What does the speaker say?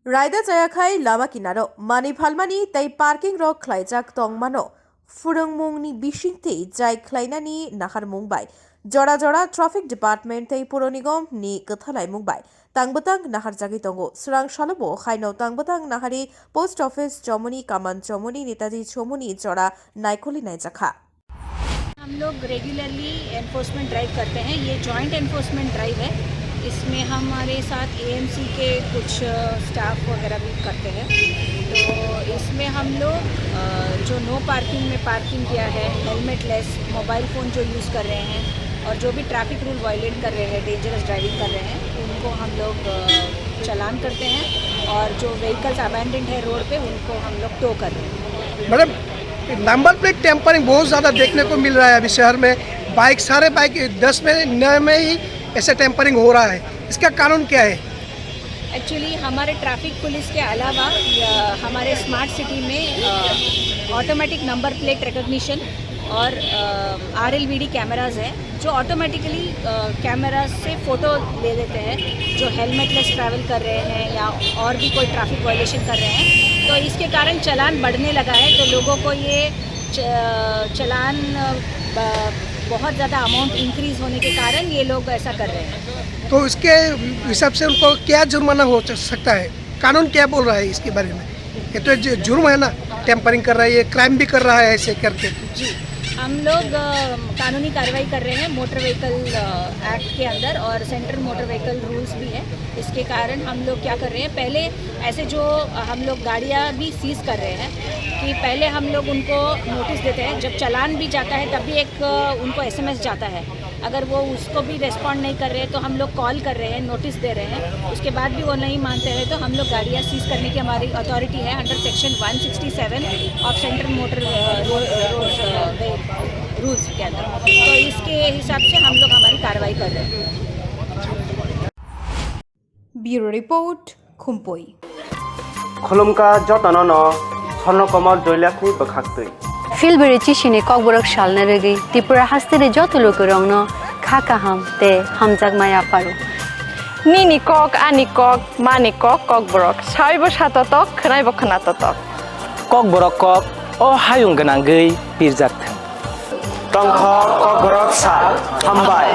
Raida Jayakai Lama Kinaro, Mani Palmani, they parking rock Klaijak Tongmano, Furungmungni Bishinti, Jai Klainani, Nahar Mumbai, Jora Jora Traffic Department, they Puronigom, Ni Kathalai Mumbai, Tangbutang Nahar Jagitongo, Surang Shalabo, Haino Tangbutang Nahari, Post Office, Jomuni, Kaman Jomuni, Nitaji Chomuni, Jora, Naikuli Naijaka. हम लोग regularly enforcement drive करते हैं। ये joint enforcement drive है। इसमें हमारे साथ AMC के कुछ स्टाफ वगैरह भी करते हैं। तो इसमें हम लोग जो नो पार्किंग में पार्किंग किया है, हेलमेट लेस, मोबाइल फ़ोन जो यूज़ कर रहे हैं और जो भी ट्रैफिक रूल वायलेट कर रहे हैं, डेंजरस ड्राइविंग कर रहे हैं, उनको हम लोग चालान करते हैं और जो व्हीकल्स अबैंडन्ड है रोड पे उनको हम लोग टो कर रहे हैं। मैडम, नंबर प्लेट टेम्परिंग बहुत ज़्यादा देखने को मिल रहा है अभी शहर में। बाइक सारे बाइक 10 में 9 में ही ऐसे टेम्परिंग हो रहा है। इसका कारण क्या है? एक्चुअली हमारे ट्रैफिक पुलिस के अलावा हमारे स्मार्ट सिटी में ऑटोमेटिक नंबर प्लेट रिकॉग्निशन और RLVD कैमराज हैं जो ऑटोमेटिकली कैमराज से फ़ोटो ले लेते हैं जो हेलमेटलेस ट्रैवल कर रहे हैं या और भी कोई ट्रैफिक वायलेशन कर रहे हैं। तो इसके कारण चालान बढ़ने लगा है। तो लोगों को ये चालान बहुत ज़्यादा अमाउंट इंक्रीज़ होने के कारण ये लोग ऐसा कर रहे हैं। तो इसके हिसाब से उनको क्या जुर्माना हो सकता है? कानून क्या बोल रहा है इसके बारे में? ये तो जुर्म है ना, टेम्परिंग कर रहा है, ये क्राइम भी कर रहा है ऐसे करके। जी, हम लोग कानूनी कार्रवाई कर रहे हैं मोटर व्हीकल एक्ट के अंदर और सेंट्रल मोटर व्हीकल रूल्स भी है। इसके कारण हम लोग क्या कर रहे हैं, पहले ऐसे जो हम लोग गाड़ियाँ भी सीज़ कर रहे हैं कि पहले हम लोग उनको नोटिस देते हैं। जब चालान भी जाता है तब भी एक उनको SMS जाता है। अगर वो उसको भी रिस्पॉन्ड नहीं कर रहे हैं तो हम लोग कॉल कर रहे हैं, नोटिस दे रहे हैं। उसके बाद भी वो नहीं मानते हैं तो हम लोग गाड़ियाँ सीज़ करने की हमारी अथॉरिटी है under section 167 of central motor rules के अंदर। तो इसके हिसाब से हम लोग हमारी कार्रवाई कर रहे हैं। ब्यूरो रिपोर्ट खुम्पोई खुलुमका जतन स्वर्णकमल 2 लाखनि बखाक्तै फिलबेरे चिसिने ककबरक सालना रगै त्रिपुरा हास्तेरे जत लोकरंग खाका हम ते हमजाक माया पारो निनि कक आनि कक मानि कक ककबरक साइबो साततक खनाइबो खनाततक ककबरक कक ओ हायुं गोनांगै बिरजाथों तंख ककबरक सा हामबाय।